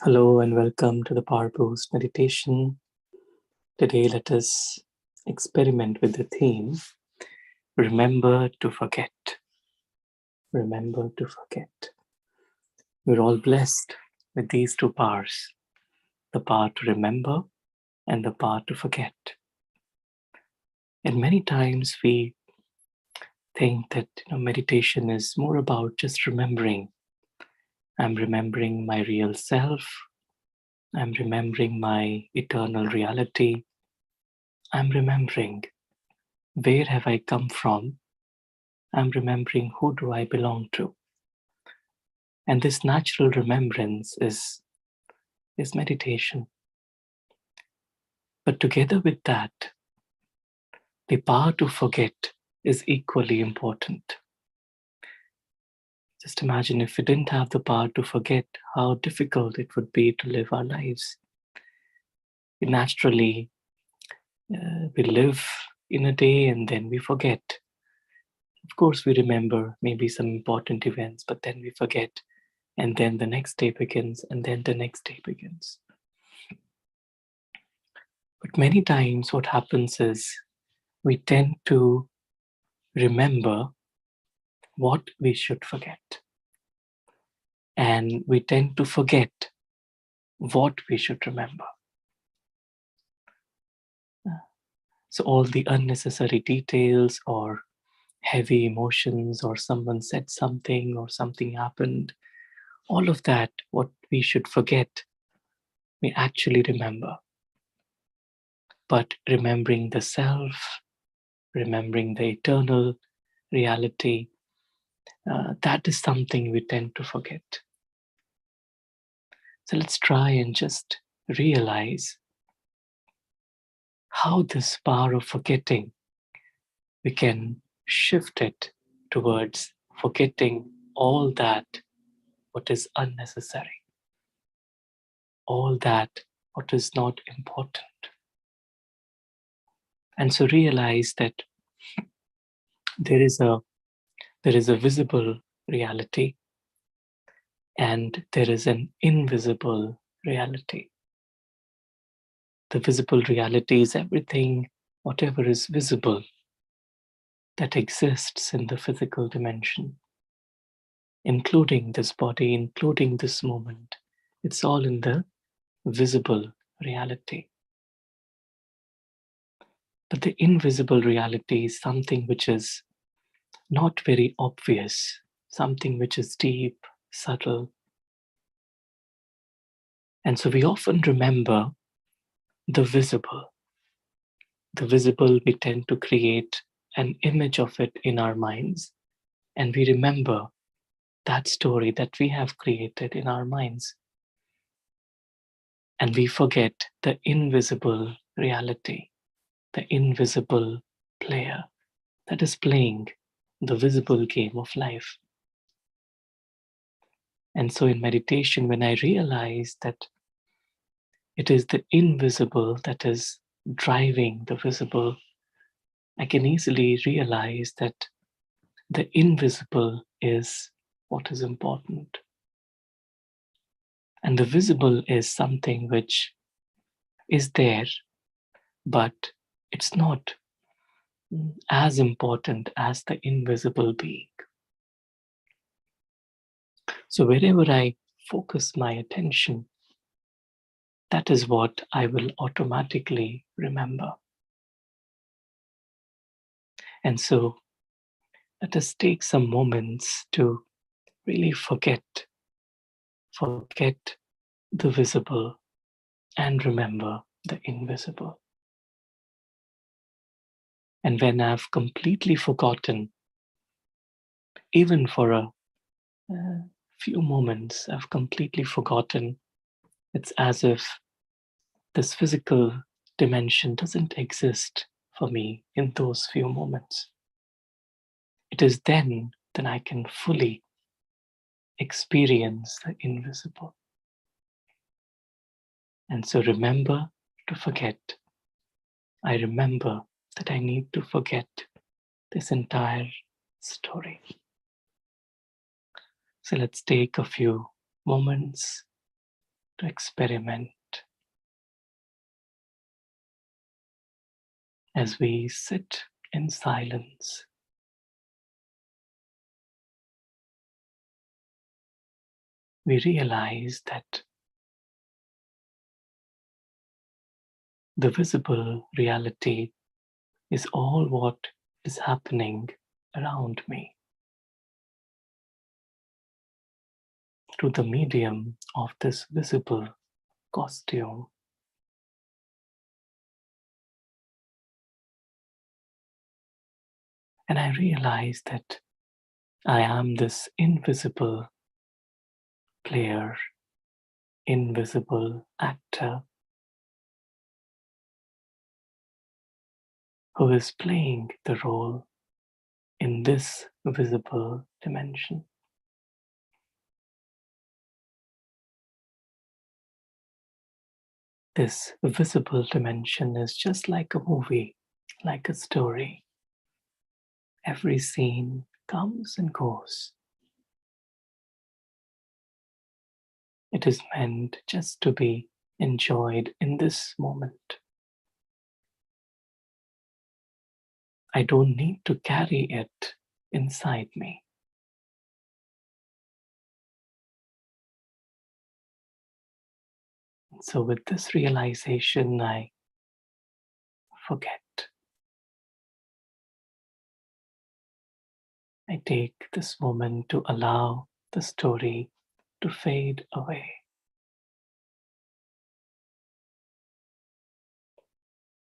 Hello and welcome to the Power Boost meditation. Today, let us experiment with the theme Remember to Forget. Remember to forget. We're all blessed with these two powers, the power to remember and the power to forget. And many times we think that meditation is more about just remembering. I'm remembering my real self. I'm remembering my eternal reality. I'm remembering where have I come from. I'm remembering who do I belong to. And this natural remembrance is meditation. But together with that, the power to forget is equally important. Just imagine if we didn't have the power to forget, how difficult it would be to live our lives. We naturally, we live in a day and then we forget. Of course, we remember maybe some important events, but then we forget. And then the next day begins, and then the next day begins. But many times what happens is we tend to remember what we should forget. And we tend to forget what we should remember. So all the unnecessary details or heavy emotions or someone said something or something happened, all of that, what we should forget, we actually remember. But remembering the self, remembering the eternal reality, that is something we tend to forget. So let's try and just realize how this power of forgetting, we can shift it towards forgetting all that what is unnecessary, all that what is not important. And so realize that there is a visible reality and there is an invisible reality. The visible reality is everything, whatever is visible, that exists in the physical dimension, including this body, including this moment. It's all in the visible reality. But the invisible reality is something which is not very obvious, something which is deep, subtle. And so we often remember the visible. The visible, we tend to create an image of it in our minds, and we remember that story that we have created in our minds. And we forget the invisible reality, the invisible player that is playing the visible game of life. And so in meditation, when I realize that it is the invisible that is driving the visible, I can easily realize that the invisible is what is important. And the visible is something which is there, but it's not as important as the invisible being. So wherever I focus my attention, that is what I will automatically remember. And so let us take some moments to really forget the visible and remember the invisible. And when I've completely forgotten, even for a few moments, I've completely forgotten, it's as if this physical dimension doesn't exist for me in those few moments. It is then that I can fully experience the invisible. And so remember to forget. I remember that I need to forget this entire story. So let's take a few moments to experiment as we sit in silence. We realize that the visible reality is all what is happening around me through the medium of this visible costume. And I realize that I am this invisible player, invisible actor who is playing the role in this visible dimension. This visible dimension is just like a movie, like a story. Every scene comes and goes. It is meant just to be enjoyed in this moment. I don't need to carry it inside me. So with this realization, I forget. I take this moment to allow the story to fade away.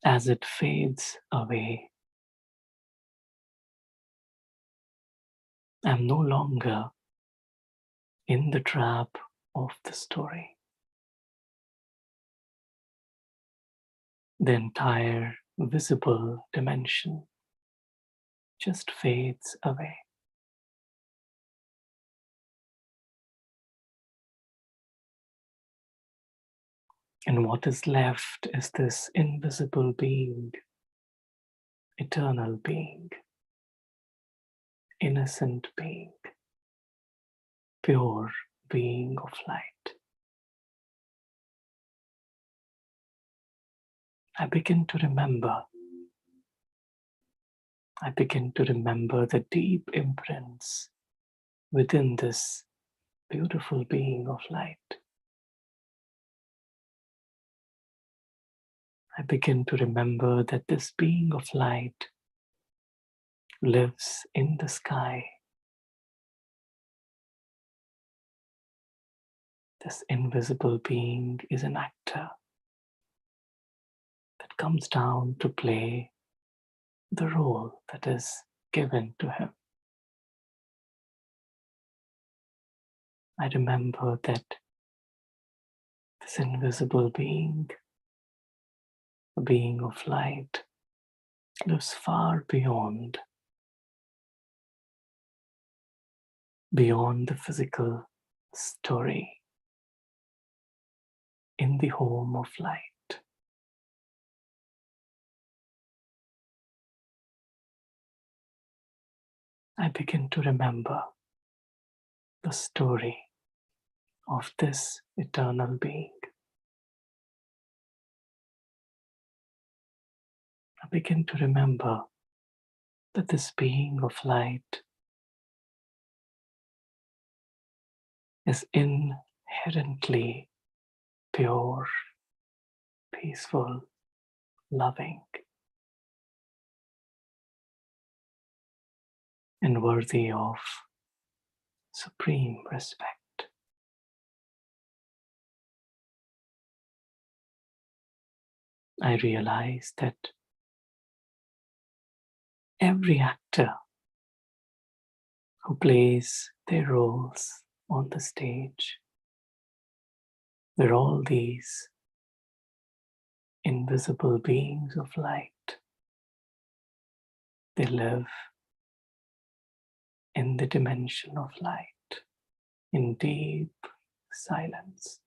As it fades away, I'm no longer in the trap of the story. The entire visible dimension just fades away. And what is left is this invisible being, eternal being, innocent being, pure being of light. I begin to remember. I begin to remember the deep imprints within this beautiful being of light. I begin to remember that this being of light lives in the sky. This invisible being is an actor that comes down to play the role that is given to him. I remember that this invisible being, a being of light, lives far beyond the physical story in the home of light. I begin to remember the story of this eternal being. I begin to remember that this being of light is inherently pure, peaceful, loving, and worthy of supreme respect. I realize that every actor who plays their roles on the stage, they're all these invisible beings of light. They live in the dimension of light, in deep silence.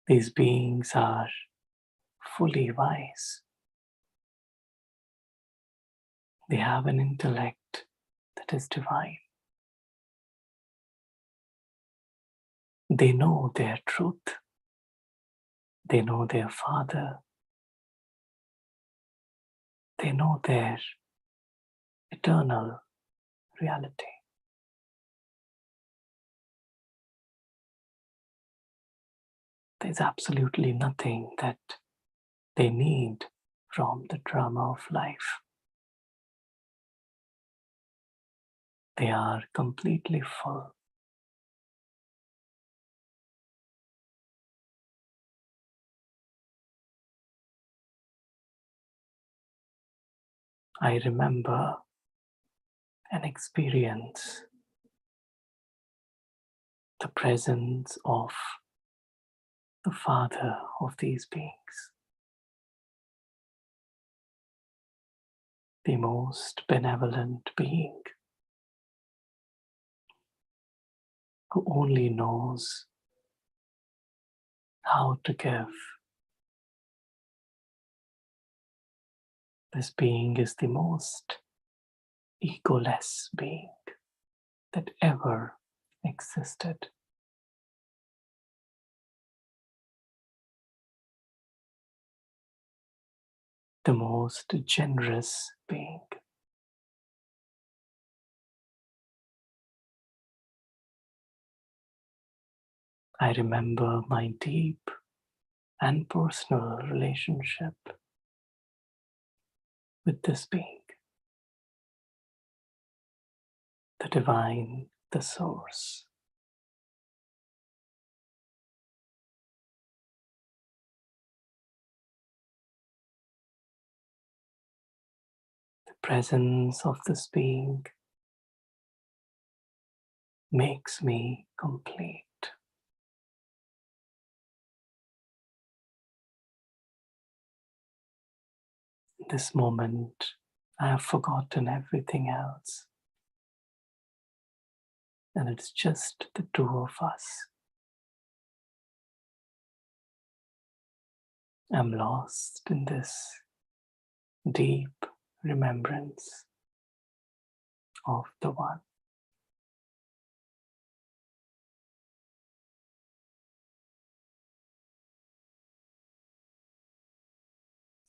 These beings are fully wise. They have an intellect that is divine. They know their truth. They know their Father. They know their eternal reality. There's absolutely nothing that they need from the drama of life. They are completely full. I remember an experience, the presence of the Father of these beings, the most benevolent being who only knows how to give. This being is the most egoless being that ever existed. The most generous being. I remember my deep and personal relationship with this being, the divine, the source. The presence of this being makes me complete. In this moment, I have forgotten everything else, and it's just the two of us. I'm lost in this deep remembrance of the One.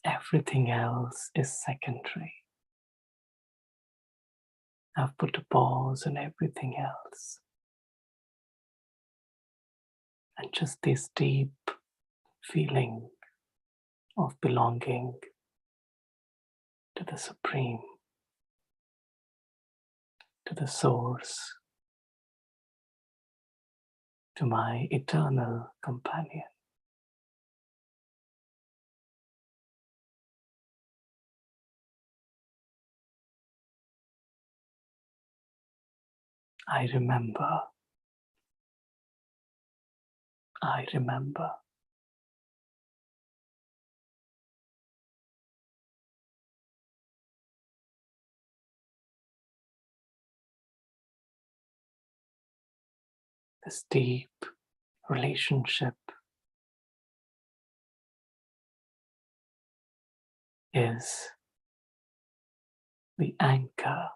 Everything else is secondary. I've put a pause on everything else. And just this deep feeling of belonging to the Supreme, to the Source, to my eternal companion. I remember. I remember. This deep relationship is the anchor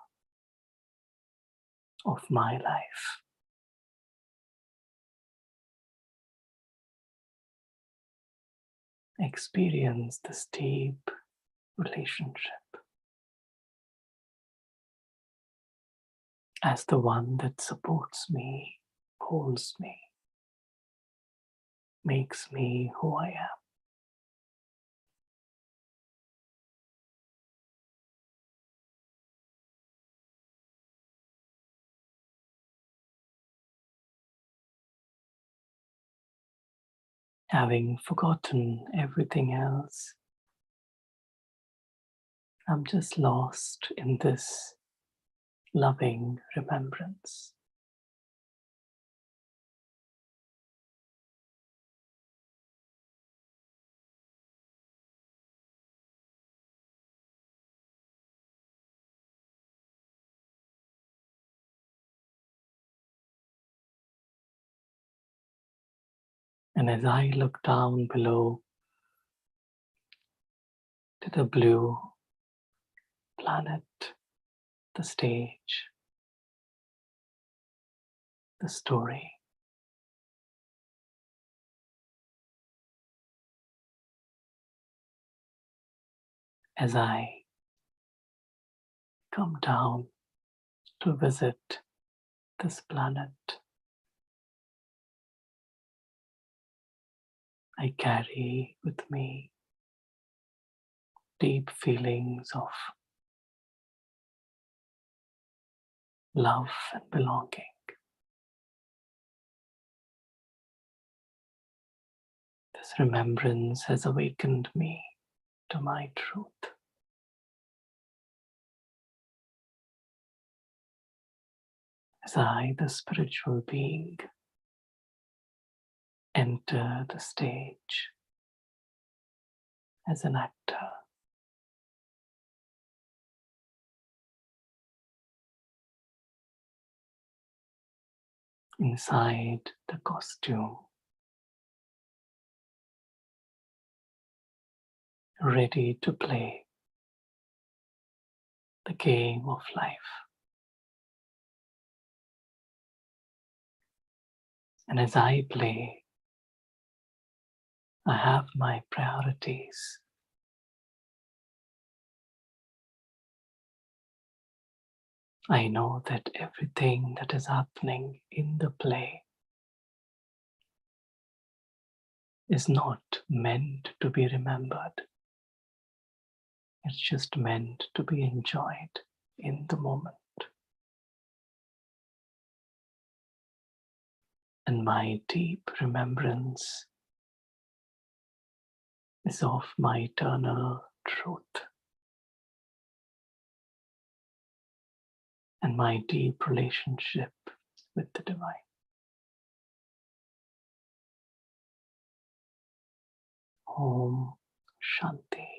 of my life. Experience this deep relationship as the one that supports me, holds me, makes me who I am. Having forgotten everything else, I'm just lost in this loving remembrance. And as I look down below to the blue planet, the stage, the story. As I come down to visit this planet, I carry with me deep feelings of love and belonging. This remembrance has awakened me to my truth. As I, the spiritual being, enter the stage as an actor, inside the costume, ready to play the game of life. And as I play, I have my priorities. I know that everything that is happening in the play is not meant to be remembered. It's just meant to be enjoyed in the moment. And my deep remembrance is of my eternal truth. And my deep relationship with the divine. Om Shanti.